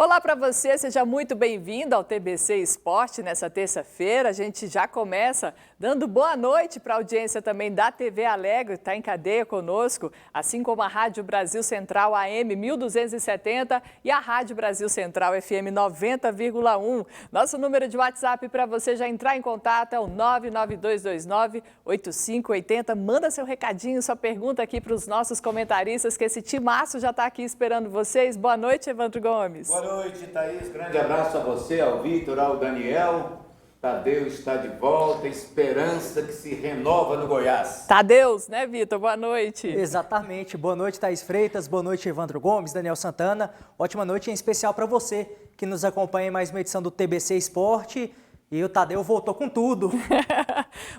Olá para você, seja muito bem-vindo ao TBC Esporte nessa terça-feira. A gente já começa dando boa noite para a audiência também da TV Alegre, está em cadeia conosco, assim como a Rádio Brasil Central AM 1270 e a Rádio Brasil Central FM 90,1. Nosso número de WhatsApp para você já entrar em contato é o 99229-8580. Manda seu recadinho, sua pergunta aqui para os nossos comentaristas, que esse timaço já está aqui esperando vocês. Boa noite, Evandro Gomes. Boa noite, Thaís. Grande abraço a você, ao Vitor, ao Daniel. Tadeu está de volta, esperança que se renova no Goiás. Tadeus, né, Vitor? Boa noite. Exatamente. Boa noite, Thaís Freitas. Boa noite, Evandro Gomes, Daniel Santana. Ótima noite em especial para você que nos acompanha em mais uma edição do TBC Esporte. E o Tadeu voltou com tudo.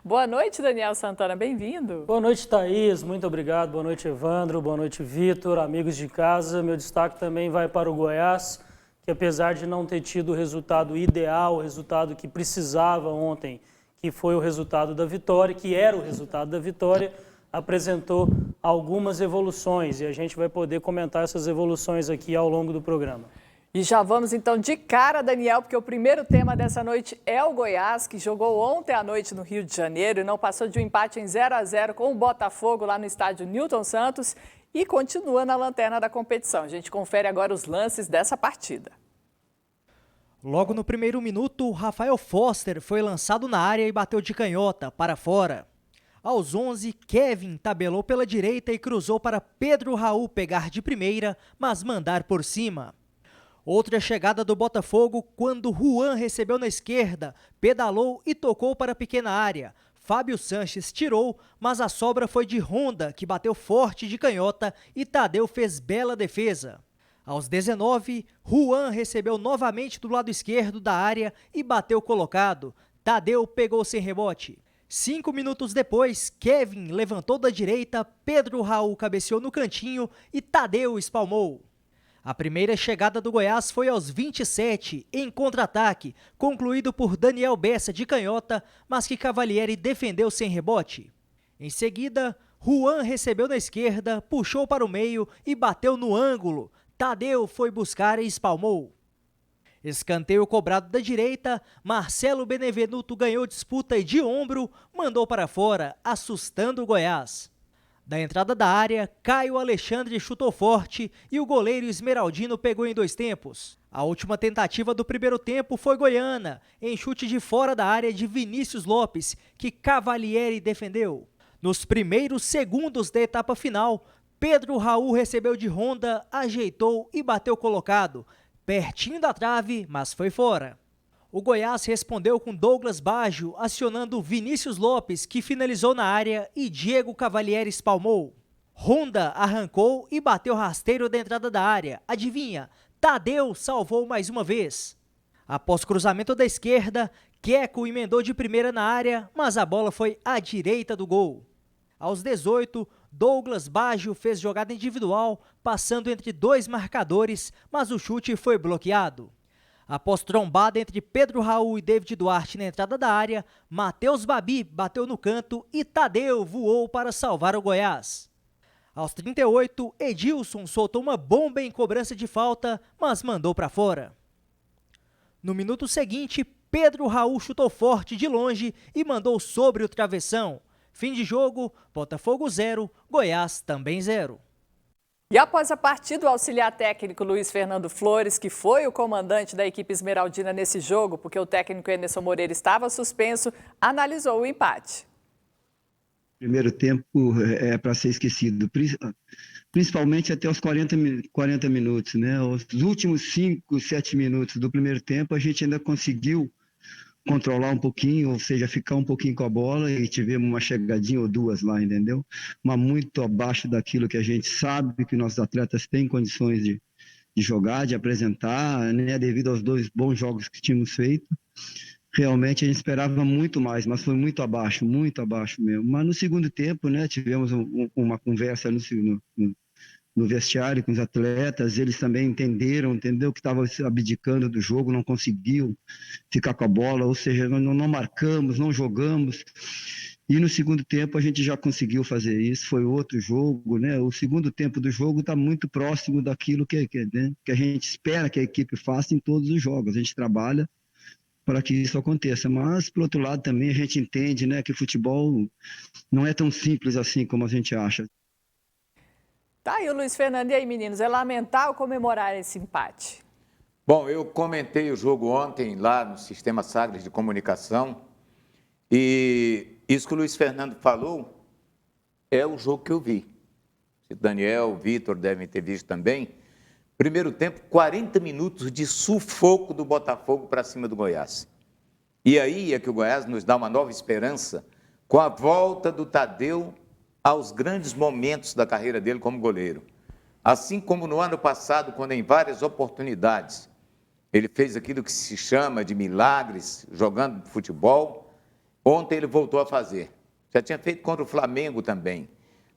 Boa noite, Daniel Santana. Bem-vindo. Boa noite, Thaís. Muito obrigado. Boa noite, Evandro. Boa noite, Vitor. Amigos de casa. Meu destaque também vai para o Goiás, que apesar de não ter tido o resultado ideal, o resultado que precisava ontem, que foi o resultado da vitória, que era o resultado da vitória, apresentou algumas evoluções. E a gente vai poder comentar essas evoluções aqui ao longo do programa. E já vamos então de cara, Daniel, porque o primeiro tema dessa noite é o Goiás, que jogou ontem à noite no Rio de Janeiro e não passou de um empate em 0-0 com o Botafogo lá no estádio Newton Santos e continua na lanterna da competição. A gente confere agora os lances dessa partida. Logo no primeiro minuto, Rafael Foster foi lançado na área e bateu de canhota para fora. Aos 11, Kevin tabelou pela direita e cruzou para Pedro Raul pegar de primeira, mas mandar por cima. Outra chegada do Botafogo quando Juan recebeu na esquerda, pedalou e tocou para a pequena área. Fábio Sanches tirou, mas a sobra foi de Honda, que bateu forte de canhota e Tadeu fez bela defesa. Aos 19, Juan recebeu novamente do lado esquerdo da área e bateu colocado. Tadeu pegou sem rebote. 5 minutos depois, Kevin levantou da direita, Pedro Raul cabeceou no cantinho e Tadeu espalmou. A primeira chegada do Goiás foi aos 27, em contra-ataque, concluído por Daniel Bessa de canhota, mas que Cavalieri defendeu sem rebote. Em seguida, Juan recebeu na esquerda, puxou para o meio e bateu no ângulo. Tadeu foi buscar e espalmou. Escanteio cobrado da direita, Marcelo Benevenuto ganhou disputa e de ombro, mandou para fora, assustando o Goiás. Da entrada da área, Caio Alexandre chutou forte e o goleiro Esmeraldino pegou em 2 tempos. A última tentativa do primeiro tempo foi goiana, em chute de fora da área de Vinícius Lopes, que Cavalieri defendeu. Nos primeiros segundos da etapa final, Pedro Raul recebeu de Honda, ajeitou e bateu colocado, pertinho da trave, mas foi fora. O Goiás respondeu com Douglas Baggio, acionando Vinícius Lopes, que finalizou na área, e Diego Cavalieri espalmou. Honda arrancou e bateu rasteiro da entrada da área. Adivinha? Tadeu salvou mais uma vez. Após cruzamento da esquerda, Queco emendou de primeira na área, mas a bola foi à direita do gol. Aos 18, Douglas Baggio fez jogada individual, passando entre 2 marcadores, mas o chute foi bloqueado. Após trombada entre Pedro Raul e David Duarte na entrada da área, Matheus Babi bateu no canto e Tadeu voou para salvar o Goiás. Aos 38, Edilson soltou uma bomba em cobrança de falta, mas mandou para fora. No minuto seguinte, Pedro Raul chutou forte de longe e mandou sobre o travessão. Fim de jogo, Botafogo 0, Goiás também 0. E após a partida, o auxiliar técnico Luiz Fernando Flores, que foi o comandante da equipe esmeraldina nesse jogo, porque o técnico Emerson Moreira estava suspenso, analisou o empate. Primeiro tempo é para ser esquecido, principalmente até os 40 minutos, né? Os últimos 5, 7 minutos do primeiro tempo a gente ainda conseguiu controlar um pouquinho, ou seja, ficar um pouquinho com a bola e tivemos uma chegadinha ou 2 lá, entendeu? Mas muito abaixo daquilo que a gente sabe que nossos atletas têm condições de jogar, de apresentar, né? Devido aos 2 bons jogos que tínhamos feito. Realmente a gente esperava muito mais, mas foi muito abaixo mesmo. Mas no segundo tempo, né, tivemos uma conversa no vestiário com os atletas, eles também entendeu que estava abdicando do jogo, não conseguiu ficar com a bola, ou seja, não marcamos, não jogamos. E no segundo tempo a gente já conseguiu fazer isso, foi outro jogo, né? O segundo tempo do jogo está muito próximo daquilo né, que a gente espera que a equipe faça em todos os jogos. A gente trabalha para que isso aconteça. Mas, por outro lado, também a gente entende, né, que o futebol não é tão simples assim como a gente acha. Tá aí o Luiz Fernando. E aí, meninos, é lamentar ou comemorar esse empate? Bom, eu comentei o jogo ontem lá no Sistema Sagres de Comunicação e isso que o Luiz Fernando falou é o jogo que eu vi. O Daniel, o Vitor devem ter visto também. Primeiro tempo, 40 minutos de sufoco do Botafogo para cima do Goiás. E aí é que o Goiás nos dá uma nova esperança com a volta do Tadeu aos grandes momentos da carreira dele como goleiro. Assim como no ano passado, quando em várias oportunidades ele fez aquilo que se chama de milagres, jogando futebol, ontem ele voltou a fazer. Já tinha feito contra o Flamengo também.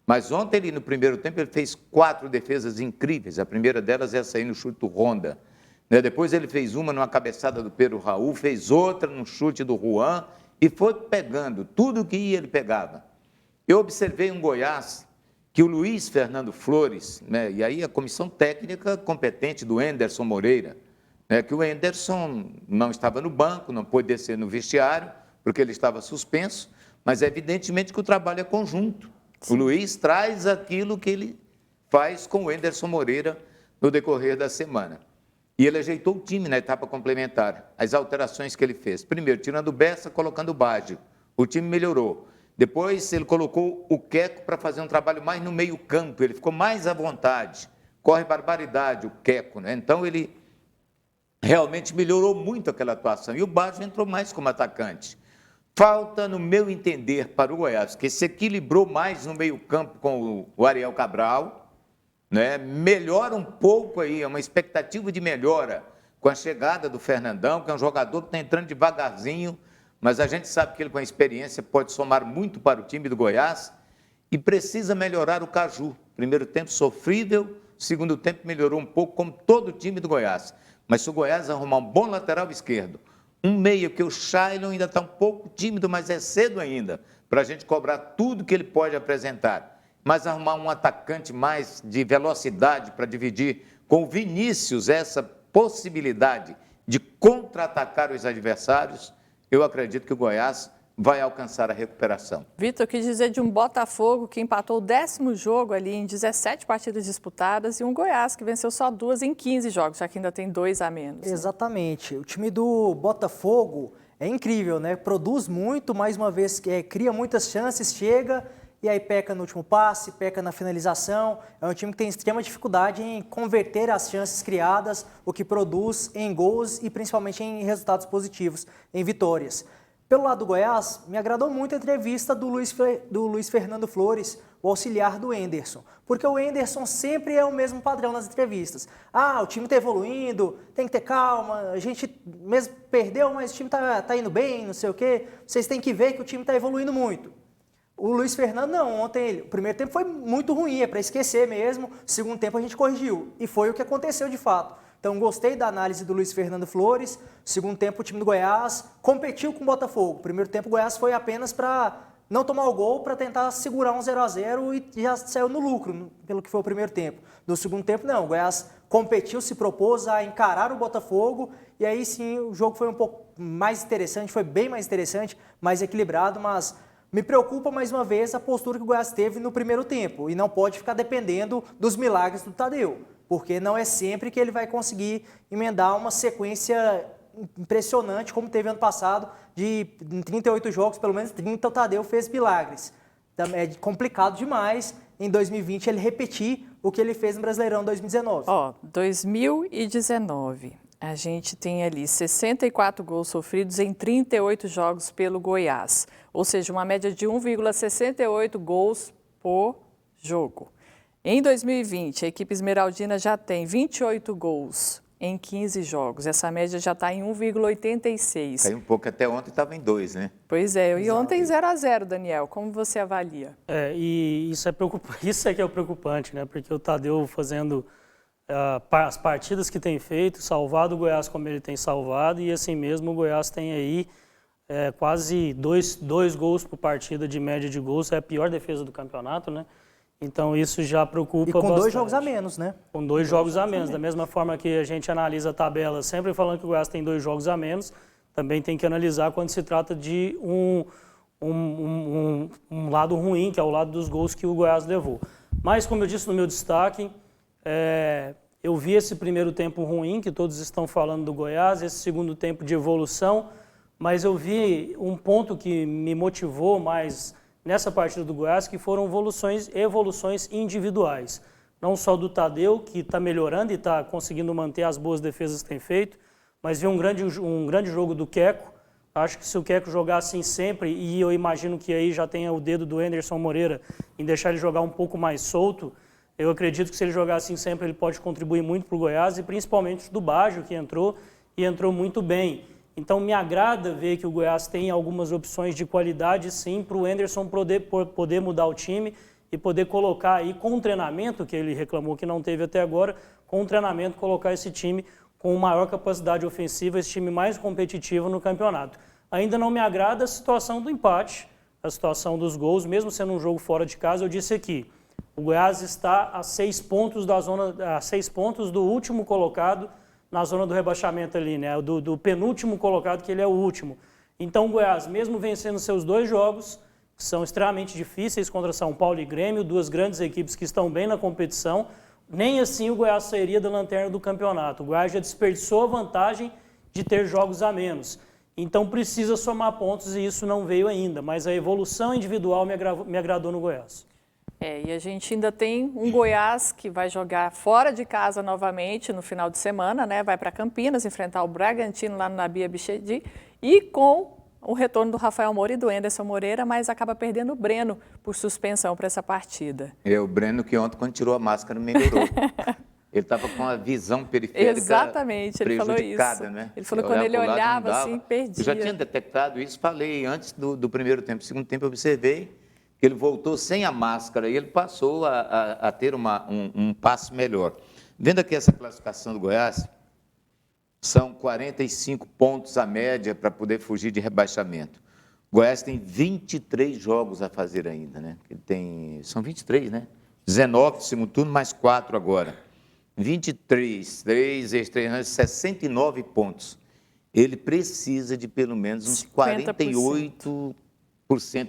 Mas ontem, ele, no primeiro tempo, ele fez 4 defesas incríveis. A primeira delas é essa aí no chute do Honda. Depois ele fez uma numa cabeçada do Pedro Raul, fez outra no chute do Juan e foi pegando tudo que ia, ele pegava. Eu observei um Goiás que o Luiz Fernando Flores, né, e aí a comissão técnica competente do Enderson Moreira, né, que o Enderson não estava no banco, não pôde descer no vestiário, porque ele estava suspenso, mas evidentemente que o trabalho é conjunto. Sim. O Luiz traz aquilo que ele faz com o Enderson Moreira no decorrer da semana. E ele ajeitou o time na etapa complementar, as alterações que ele fez. Primeiro, tirando o Bessa, colocando o Baggio. O time melhorou. Depois, ele colocou o Queco para fazer um trabalho mais no meio campo. Ele ficou mais à vontade. Corre barbaridade o Queco, né? Então, ele realmente melhorou muito aquela atuação. E o Baggio entrou mais como atacante. Falta, no meu entender, para o Goiás, que se equilibrou mais no meio campo com o Ariel Cabral, né? Melhora um pouco aí, é uma expectativa de melhora com a chegada do Fernandão, que é um jogador que está entrando devagarzinho, mas a gente sabe que ele, com a experiência, pode somar muito para o time do Goiás e precisa melhorar o Caju. Primeiro tempo sofrível, segundo tempo melhorou um pouco, como todo o time do Goiás. Mas se o Goiás arrumar um bom lateral esquerdo, um meio que o Shailon ainda está um pouco tímido, mas é cedo ainda, para a gente cobrar tudo que ele pode apresentar. Mas arrumar um atacante mais de velocidade para dividir com o Vinícius essa possibilidade de contra-atacar os adversários, eu acredito que o Goiás vai alcançar a recuperação. Vitor, quis dizer de um Botafogo que empatou o 10º jogo ali em 17 partidas disputadas e um Goiás que venceu só 2 em 15 jogos, já que ainda tem 2 a menos. Né? Exatamente. O time do Botafogo é incrível, né? Produz muito, mais uma vez, cria muitas chances, chega e aí peca no último passe, peca na finalização. É um time que tem extrema dificuldade em converter as chances criadas, o que produz em gols e principalmente em resultados positivos, em vitórias. Pelo lado do Goiás, me agradou muito a entrevista do Luiz Fernando Flores, o auxiliar do Enderson, porque o Enderson sempre é o mesmo padrão nas entrevistas. O time está evoluindo, tem que ter calma, a gente mesmo perdeu, mas o time está indo bem, não sei o quê, vocês têm que ver que o time está evoluindo muito. O Luiz Fernando não, ontem o primeiro tempo foi muito ruim, é para esquecer mesmo, o segundo tempo a gente corrigiu, e foi o que aconteceu de fato. Então, gostei da análise do Luiz Fernando Flores. Segundo tempo, o time do Goiás competiu com o Botafogo. Primeiro tempo, o Goiás foi apenas para não tomar o gol, para tentar segurar um 0-0 e já saiu no lucro, pelo que foi o primeiro tempo. No segundo tempo, não. O Goiás competiu, se propôs a encarar o Botafogo e aí sim o jogo foi um pouco mais interessante, foi bem mais interessante, mais equilibrado, mas me preocupa mais uma vez a postura que o Goiás teve no primeiro tempo e não pode ficar dependendo dos milagres do Tadeu, porque não é sempre que ele vai conseguir emendar uma sequência impressionante, como teve ano passado, em 38 jogos, pelo menos 30, o Tadeu fez milagres. É complicado demais em 2020 ele repetir o que ele fez no Brasileirão 2019. 2019, a gente tem ali 64 gols sofridos em 38 jogos pelo Goiás, ou seja, uma média de 1,68 gols por jogo. Em 2020, a equipe esmeraldina já tem 28 gols em 15 jogos. Essa média já está em 1,86. Caiu um pouco, até ontem estava em 2, né? Pois é, e ontem 0-0, Daniel. Como você avalia? E isso é que é o preocupante, né? Porque o Tadeu fazendo as partidas que tem feito, salvado o Goiás como ele tem salvado, e assim mesmo o Goiás tem aí quase dois gols por partida de média de gols, é a pior defesa do campeonato, né? Então isso já preocupa bastante. E com 2 jogos a menos, né? Com 2 jogos a menos. Da mesma forma que a gente analisa a tabela sempre falando que o Goiás tem 2 jogos a menos, também tem que analisar quando se trata de um lado ruim, que é o lado dos gols que o Goiás levou. Mas, como eu disse no meu destaque, eu vi esse primeiro tempo ruim, que todos estão falando do Goiás, esse segundo tempo de evolução, mas eu vi um ponto que me motivou mais nessa partida do Goiás, que foram evoluções individuais. Não só do Tadeu, que está melhorando e está conseguindo manter as boas defesas que tem feito, mas vi um grande jogo do Queco. Acho que se o Queco jogar assim sempre, e eu imagino que aí já tenha o dedo do Anderson Moreira em deixar ele jogar um pouco mais solto, eu acredito que se ele jogar assim sempre, ele pode contribuir muito para o Goiás, e principalmente do Baggio, que entrou e entrou muito bem. Então, me agrada ver que o Goiás tem algumas opções de qualidade, sim, para o Anderson poder mudar o time e poder colocar aí, com o treinamento, que ele reclamou que não teve até agora, com o treinamento, colocar esse time com maior capacidade ofensiva, esse time mais competitivo no campeonato. Ainda não me agrada a situação do empate, a situação dos gols, mesmo sendo um jogo fora de casa, eu disse aqui, o Goiás está a 6 pontos do último colocado, na zona do rebaixamento ali, né? Do penúltimo colocado, que ele é o último. Então o Goiás, mesmo vencendo seus 2 jogos, que são extremamente difíceis contra São Paulo e Grêmio, 2 grandes equipes que estão bem na competição, nem assim o Goiás sairia da lanterna do campeonato. O Goiás já desperdiçou a vantagem de ter jogos a menos. Então precisa somar pontos e isso não veio ainda, mas a evolução individual me agradou no Goiás. E a gente ainda tem um Goiás que vai jogar fora de casa novamente no final de semana, né? Vai para Campinas enfrentar o Bragantino lá no Nabi Abichedi e com o retorno do Rafael Moura e do Anderson Moreira, mas acaba perdendo o Breno por suspensão para essa partida. O Breno que ontem, quando tirou a máscara, melhorou. Ele estava com a visão periférica Exatamente, ele falou isso. Né? Ele falou que quando ele olhava assim, perdia. Eu já tinha detectado isso, falei antes do primeiro tempo. No segundo tempo eu observei que ele voltou sem a máscara e ele passou a ter um passo melhor. Vendo aqui essa classificação do Goiás, são 45 pontos a média para poder fugir de rebaixamento. O Goiás tem 23 jogos a fazer ainda, né? São 23, né? 19 no segundo turno, mais 4 agora. 23, 3 extra, 69 pontos. Ele precisa de pelo menos uns 48%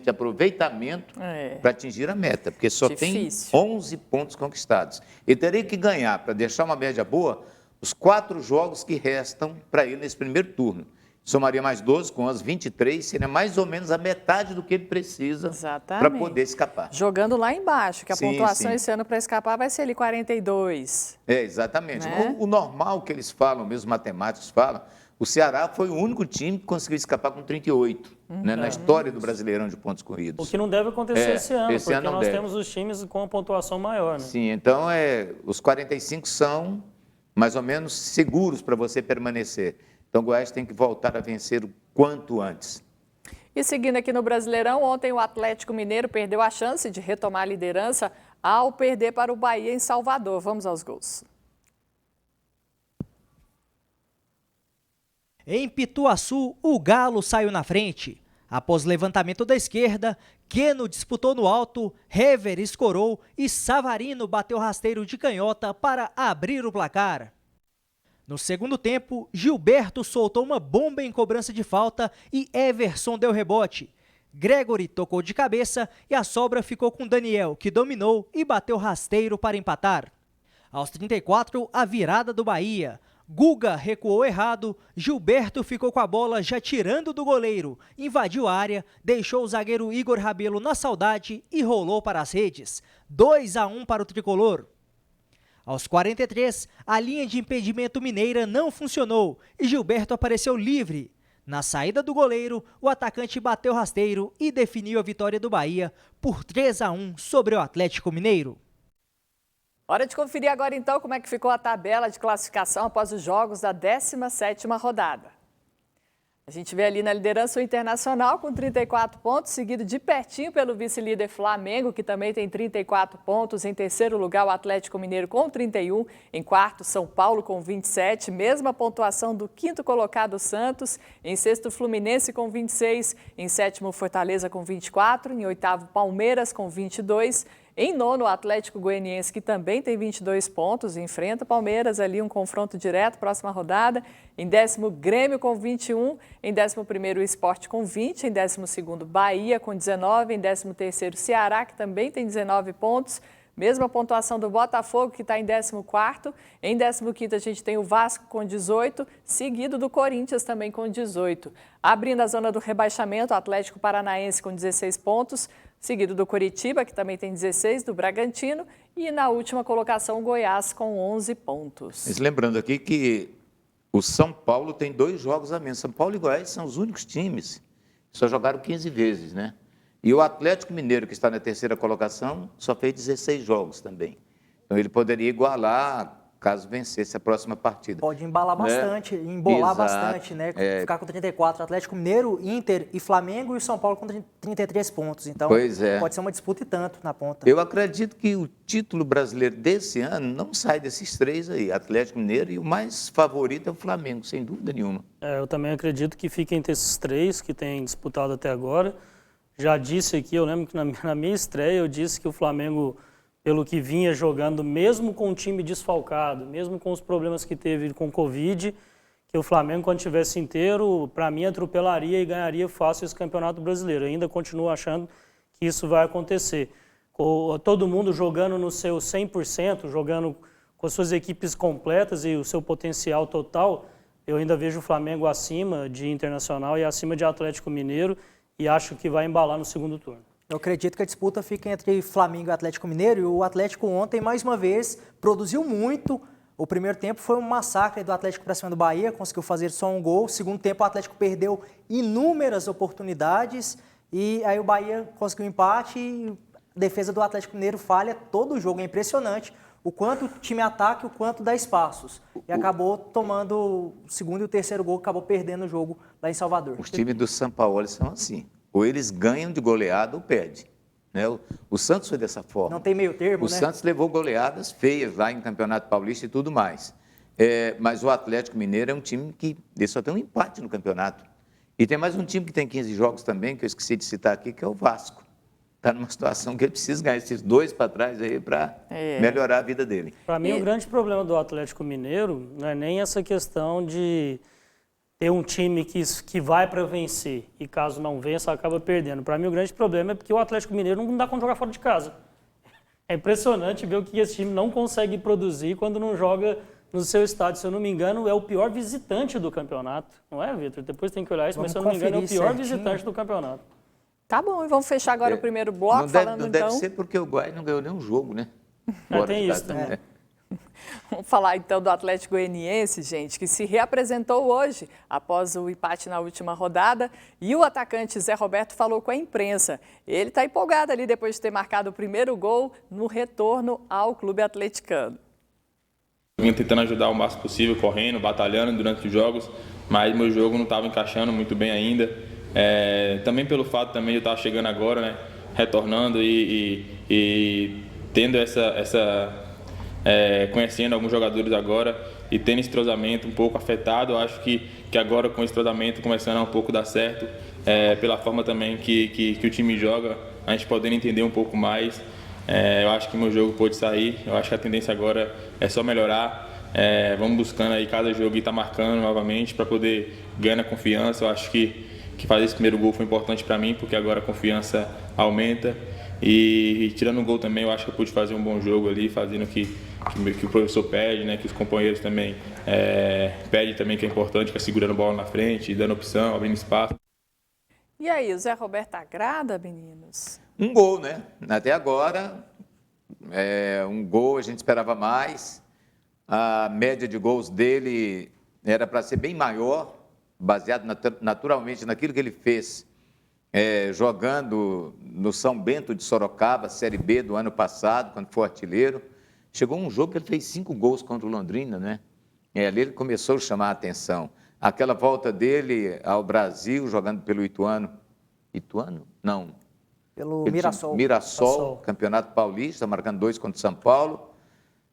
de aproveitamento para atingir a meta, porque só tem 11 pontos conquistados. Ele teria que ganhar, para deixar uma média boa, os 4 jogos que restam para ele nesse primeiro turno. Somaria mais 12 com 11, 23, seria mais ou menos a metade do que ele precisa para poder escapar. Jogando lá embaixo, que a pontuação esse ano para escapar vai ser ali 42. Exatamente. Né? O normal que eles falam, mesmo matemáticos falam, o Ceará foi o único time que conseguiu escapar com 38, né, na história do Brasileirão de pontos corridos. O que não deve acontecer esse ano, porque nós temos os times com a pontuação maior. Né? Sim, então os 45 são mais ou menos seguros para você permanecer. Então o Goiás tem que voltar a vencer o quanto antes. E seguindo aqui no Brasileirão, ontem o Atlético Mineiro perdeu a chance de retomar a liderança ao perder para o Bahia em Salvador. Vamos aos gols. Em Pituaçu, o Galo saiu na frente. Após levantamento da esquerda, Queno disputou no alto, Hever escorou e Savarino bateu rasteiro de canhota para abrir o placar. No segundo tempo, Gilberto soltou uma bomba em cobrança de falta e Everson deu rebote. Gregory tocou de cabeça e a sobra ficou com Daniel, que dominou e bateu rasteiro para empatar. Aos 34, a virada do Bahia. Guga recuou errado, Gilberto ficou com a bola já tirando do goleiro, invadiu a área, deixou o zagueiro Igor Rabelo na saudade e rolou para as redes. 2-1 para o tricolor. Aos 43, a linha de impedimento mineira não funcionou e Gilberto apareceu livre. Na saída do goleiro, o atacante bateu rasteiro e definiu a vitória do Bahia por 3-1 sobre o Atlético Mineiro. Hora de conferir agora então como é que ficou a tabela de classificação após os jogos da 17ª rodada. A gente vê ali na liderança o Internacional com 34 pontos, seguido de pertinho pelo vice-líder Flamengo, que também tem 34 pontos. Em terceiro lugar, o Atlético Mineiro com 31. Em quarto, São Paulo com 27. Mesma pontuação do quinto colocado, Santos. Em sexto, Fluminense com 26. Em sétimo, Fortaleza com 24. Em oitavo, Palmeiras com 22. Em nono, o Atlético Goianiense, que também tem 22 pontos, enfrenta o Palmeiras ali, um confronto direto, próxima rodada. Em décimo, Grêmio com 21. Em 11º, o Sport com 20. Em 12º, Bahia com 19. Em 13º, Ceará, que também tem 19 pontos. Mesma pontuação do Botafogo, que está em 14º. Em 15º, a gente tem o Vasco com 18, seguido do Corinthians também com 18. Abrindo a zona do rebaixamento, o Atlético Paranaense com 16 pontos, seguido do Coritiba, que também tem 16, do Bragantino, e na última colocação o Goiás com 11 pontos. Mas lembrando aqui que o São Paulo tem 2 jogos a menos. São Paulo e Goiás são os únicos times que só jogaram 15 vezes, né? E o Atlético Mineiro, que está na terceira colocação, só fez 16 jogos também. Então ele poderia igualar caso vencesse a próxima partida. Pode embalar bastante, embolar Exato. bastante, né? Ficar com 34, Atlético Mineiro, Inter e Flamengo, e o São Paulo com 33 pontos. Então, pode ser uma disputa e tanto na ponta. Eu acredito que o título brasileiro desse ano não sai desses 3 aí, Atlético Mineiro, e o mais favorito é o Flamengo, sem dúvida nenhuma. Eu também acredito que fica entre esses 3 que têm disputado até agora. Já disse aqui, eu lembro que na minha estreia eu disse que o Flamengo, pelo que vinha jogando, mesmo com o time desfalcado, mesmo com os problemas que teve com o Covid, que o Flamengo, quando estivesse inteiro, para mim, atropelaria e ganharia fácil esse Campeonato Brasileiro. Eu ainda continuo achando que isso vai acontecer. Todo mundo jogando no seu 100%, jogando com as suas equipes completas e o seu potencial total, eu ainda vejo o Flamengo acima de Internacional e acima de Atlético Mineiro, e acho que vai embalar no segundo turno. Eu acredito que a disputa fica entre Flamengo e Atlético Mineiro, e o Atlético ontem, mais uma vez, produziu muito. O primeiro tempo foi um massacre do Atlético para cima do Bahia, conseguiu fazer só um gol. O segundo tempo o Atlético perdeu inúmeras oportunidades, e aí o Bahia conseguiu um empate, e a defesa do Atlético Mineiro falha todo o jogo. É impressionante o quanto o time ataca e o quanto dá espaços. E acabou tomando o segundo e o terceiro gol, acabou perdendo o jogo lá em Salvador. Os times do São Paulo são assim. Ou eles ganham de goleada ou perdem. Né? O Santos foi dessa forma. Não tem meio termo, né? O Santos levou goleadas feias lá em Campeonato Paulista e tudo mais. Mas o Atlético Mineiro é um time que ele só tem um empate no campeonato. E tem mais um time que tem 15 jogos também, que eu esqueci de citar aqui, que é o Vasco. Está numa situação que ele precisa ganhar esses 2 para trás aí para melhorar a vida dele. Para mim, o grande problema do Atlético Mineiro não é nem essa questão de ter um time que vai para vencer e caso não vença, acaba perdendo. Para mim, o grande problema é porque o Atlético Mineiro não dá conta de jogar fora de casa. É impressionante ver o que esse time não consegue produzir quando não joga no seu estádio. Se eu não me engano, é o pior visitante do campeonato. Não é, Vitor? Depois tem que olhar isso, mas se eu não me engano, é o pior visitante do campeonato. Tá bom, e vamos fechar agora o primeiro bloco Não deve ser porque o Goiás não ganhou nenhum jogo, né? Tem isso também. Vamos falar então do Atlético Goianiense, gente, que se reapresentou hoje após o empate na última rodada, e o atacante Zé Roberto falou com a imprensa. Ele está empolgado ali depois de ter marcado o primeiro gol no retorno ao clube atleticano. Vinha tentando ajudar o máximo possível, correndo, batalhando durante os jogos, mas meu jogo não estava encaixando muito bem ainda. Também pelo fato também de eu estar chegando agora, né, retornando e tendo conhecendo alguns jogadores agora e tendo esse entrosamento um pouco afetado. Eu acho que agora com esse entrosamento começando a um pouco dar certo, pela forma também que o time joga, a gente podendo entender um pouco mais. Eu acho que meu jogo pode sair, eu acho que a tendência agora é só melhorar. Vamos buscando aí cada jogo e estar marcando novamente para poder ganhar confiança. Eu acho que fazer esse primeiro gol foi importante para mim, porque agora a confiança aumenta. E tirando o gol também, eu acho que eu pude fazer um bom jogo ali, fazendo o que o professor pede, né, que os companheiros também pedem também, que é importante, que é segurando a bola na frente, dando opção, abrindo espaço. E aí, o Zé Roberto agrada, meninos? Um gol, né? Até agora, um gol, a gente esperava mais. A média de gols dele era para ser bem maior, baseado naturalmente naquilo que ele fez jogando no São Bento de Sorocaba, Série B do ano passado, quando foi artilheiro. Chegou um jogo que ele fez 5 gols contra o Londrina, né? Ali ele começou a chamar a atenção. aquela volta dele ao Brasil, jogando pelo Ituano. Ituano? Não. Pelo Ele Mirassol. Mirassol, Campeonato Paulista, marcando 2 contra o São Paulo.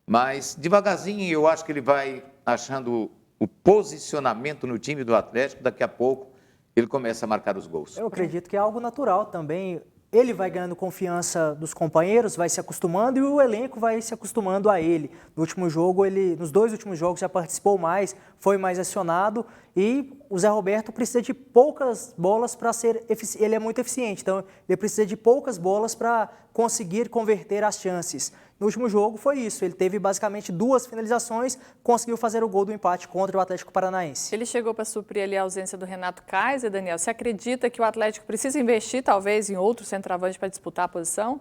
Mas, devagarzinho, eu acho que ele vai achando o posicionamento no time do Atlético. Daqui a pouco, ele começa a marcar os gols. Eu acredito que é algo natural também. Ele vai ganhando confiança dos companheiros, vai se acostumando e o elenco vai se acostumando a ele. No último jogo, nos 2 últimos jogos já participou mais, foi mais acionado e o Zé Roberto precisa de poucas bolas para ser eficiente. Ele é muito eficiente, então ele precisa de poucas bolas para conseguir converter as chances. No último jogo foi isso, ele teve basicamente 2 finalizações, conseguiu fazer o gol do empate contra o Atlético Paranaense. Ele chegou para suprir ali a ausência do Renato Kaiser, Daniel. Você acredita que o Atlético precisa investir talvez em outro centroavante para disputar a posição?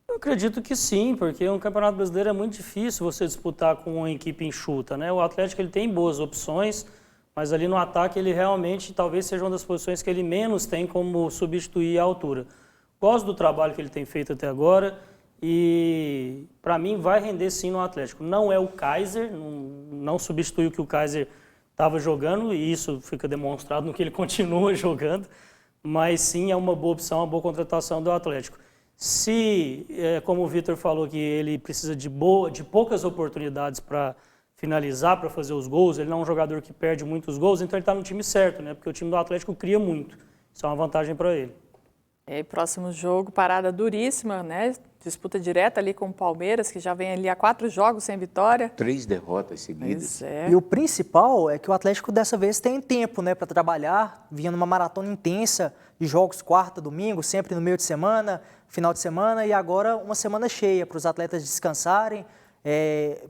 Eu acredito que sim, porque um campeonato brasileiro é muito difícil você disputar com uma equipe enxuta, né? O Atlético ele tem boas opções, mas ali no ataque ele realmente talvez seja uma das posições que ele menos tem como substituir a altura. Gosto do trabalho que ele tem feito até agora e para mim vai render sim no Atlético. Não é o Kaiser, não substitui o que o Kaiser estava jogando e isso fica demonstrado no que ele continua jogando, mas sim é uma boa opção, uma boa contratação do Atlético. Se, como o Vitor falou, que ele precisa de poucas oportunidades para finalizar, para fazer os gols, ele não é um jogador que perde muitos gols, então ele está no time certo, né? Porque o time do Atlético cria muito. Isso é uma vantagem para ele. E aí, próximo jogo, parada duríssima, né? Disputa direta ali com o Palmeiras, que já vem ali há 4 jogos sem vitória. 3 derrotas seguidas. Pois é. E o principal é que o Atlético dessa vez tem tempo, né, para trabalhar, vinha numa maratona intensa de jogos quarta, domingo, sempre no meio de semana, final de semana, e agora uma semana cheia para os atletas descansarem,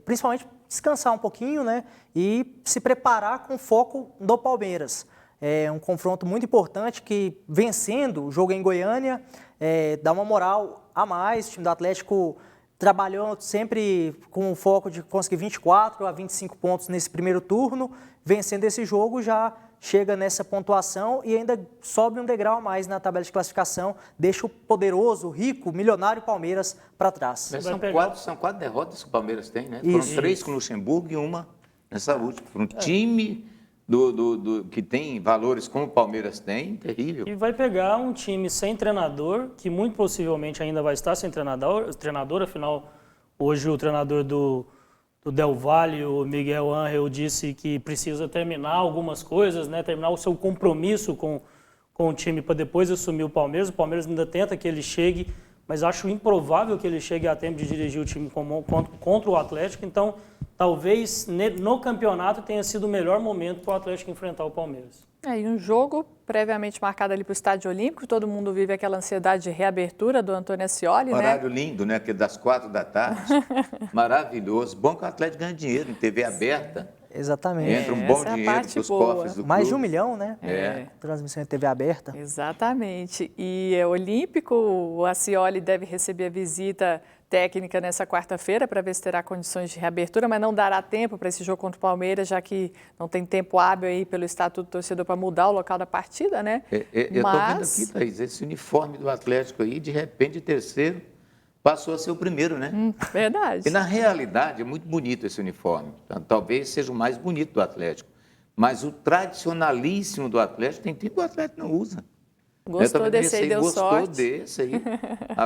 principalmente descansar um pouquinho, né, e se preparar com foco do Palmeiras. É um confronto muito importante que, vencendo o jogo em Goiânia, dá uma moral a mais. O time do Atlético trabalhou sempre com o foco de conseguir 24 a 25 pontos nesse primeiro turno. Vencendo esse jogo, já chega nessa pontuação e ainda sobe um degrau a mais na tabela de classificação, deixa o poderoso, rico, milionário Palmeiras para trás. Mas são 4 derrotas que o Palmeiras tem, né? Isso. Foram 3 com o Luxemburgo e uma nessa última. Para um time que tem valores como o Palmeiras tem, terrível. E vai pegar um time sem treinador, que muito possivelmente ainda vai estar sem treinador, afinal, hoje o treinador do Del Valle, o Miguel Ángel, disse que precisa terminar algumas coisas, né? Terminar o seu compromisso com o time para depois assumir o Palmeiras. O Palmeiras ainda tenta que ele chegue, mas acho improvável que ele chegue a tempo de dirigir o time contra o Atlético. Então, talvez no campeonato tenha sido o melhor momento para o Atlético enfrentar o Palmeiras. E um jogo previamente marcado ali para o Estádio Olímpico, todo mundo vive aquela ansiedade de reabertura do Antônio Ascioli, né? Horário lindo, né? Que é das 4 da tarde. Maravilhoso. Bom que o Atlético ganha dinheiro em TV aberta. Exatamente. Entra um bom Essa é a dinheiro parte para os boa. cofres do clube. Mais de 1 milhão, né? Transmissão em TV aberta. Exatamente. E Olímpico, o Ascioli deve receber a visita técnica nessa quarta-feira para ver se terá condições de reabertura, mas não dará tempo para esse jogo contra o Palmeiras, já que não tem tempo hábil aí pelo Estatuto do Torcedor para mudar o local da partida, né? Eu estou vendo aqui, Thaís, esse uniforme do Atlético aí, de repente, terceiro, passou a ser o primeiro, né? Verdade. E na realidade é muito bonito esse uniforme. Talvez seja o mais bonito do Atlético. Mas o tradicionalíssimo do Atlético tem tempo que o Atlético não usa. Gostou desse aí, deu sorte. Gostou desse aí.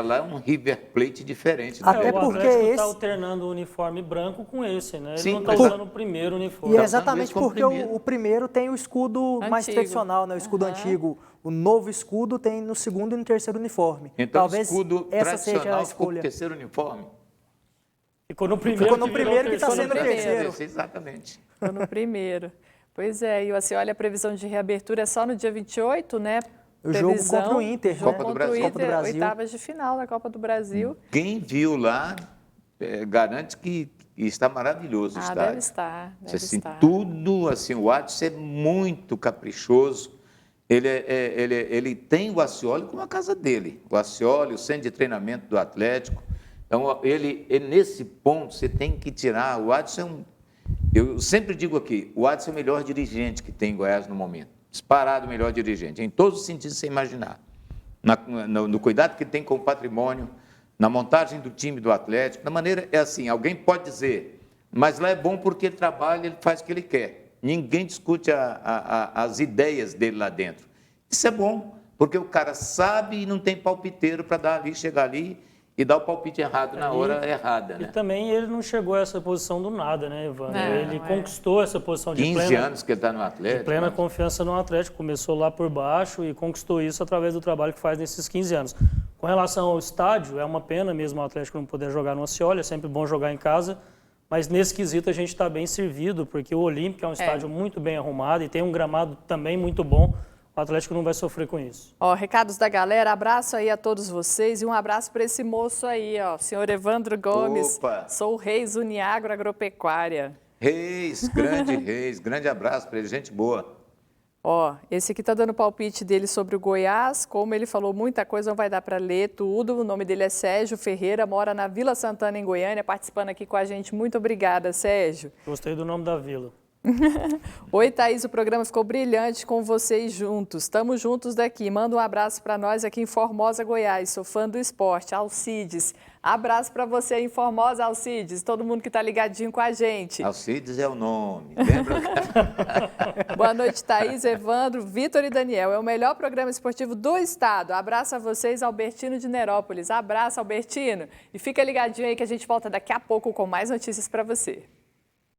Lá é um River Plate diferente. Até O porque Atlético está esse- alternando o uniforme branco com esse, né? Ele Sim, não está mas- usando o primeiro uniforme. E é Tá exatamente usando esse como porque primeiro. o primeiro tem o escudo mais Antigo. tradicional, né? O escudo antigo. O novo escudo tem no segundo e no terceiro uniforme. Então, Talvez o escudo essa seja a tradicional ficou com o escolha. terceiro uniforme. Ficou no primeiro, Ficou no que virou primeiro que está terceiro. sendo o terceiro. Exatamente. Ficou no primeiro. Pois é, e o Ascioli, a previsão de reabertura é só no dia 28, né? O jogo Previsão, contra o Inter, jogo né? Copa do contra o Brasil. Inter, Copa do Brasil. oitavas de final da Copa do Brasil. Quem viu lá garante que está maravilhoso o estádio. Deve estar, deve Assim, estar. tudo, assim, o Adson é muito caprichoso. Ele tem o Ascioli como a casa dele. O Ascioli, o centro de treinamento do Atlético. Então, ele nesse ponto, você tem que tirar. O Adson, eu sempre digo aqui, o Adson é o melhor dirigente que tem em Goiás no momento. Disparado o melhor dirigente, em todos os sentidos sem imaginar. No cuidado que tem com o patrimônio, na montagem do time do Atlético, da maneira, é assim, alguém pode dizer, mas lá é bom porque ele trabalha, ele faz o que ele quer. ninguém discute as ideias dele lá dentro. Isso é bom, porque o cara sabe e não tem palpiteiro para dar ali, chegar ali e dar o palpite errado na hora errada, né? E também ele não chegou a essa posição do nada, né, Evandro? Ele não, conquistou essa posição de 15 anos que ele está no Atlético. de plena confiança no Atlético. Começou lá por baixo e conquistou isso através do trabalho que faz nesses 15 anos. Com relação ao estádio, é uma pena mesmo o Atlético não poder jogar no Accioli, é sempre bom jogar em casa, mas nesse quesito a gente está bem servido, porque o Olímpico é um estádio muito bem arrumado e tem um gramado também muito bom. O Atlético não vai sofrer com isso. Ó, recados da galera, abraço aí a todos vocês e um abraço para esse moço aí, ó, senhor Evandro Gomes. Opa. Sou o Reis Uniagro Agropecuária. Reis, grande abraço para ele, gente boa. Ó, esse aqui tá dando palpite dele sobre o Goiás, como ele falou muita coisa, não vai dar para ler tudo. O nome dele é Sérgio Ferreira, mora na Vila Santana, em Goiânia, participando aqui com a gente. Muito obrigada, Sérgio. Gostei do nome da vila. Oi, Thaís, o programa ficou brilhante com vocês juntos. Estamos juntos daqui. Manda um abraço para nós aqui em Formosa, Goiás. Sou fã do esporte. Alcides. Abraço para você em Formosa, Alcides. Todo mundo que está ligadinho com a gente. Alcides é o nome, lembra? Boa noite, Thaís, Evandro, Vitor e Daniel. É o melhor programa esportivo do estado. Abraço a vocês, Albertino de Nerópolis. Abraço, Albertino. E fica ligadinho aí que a gente volta daqui a pouco com mais notícias para você.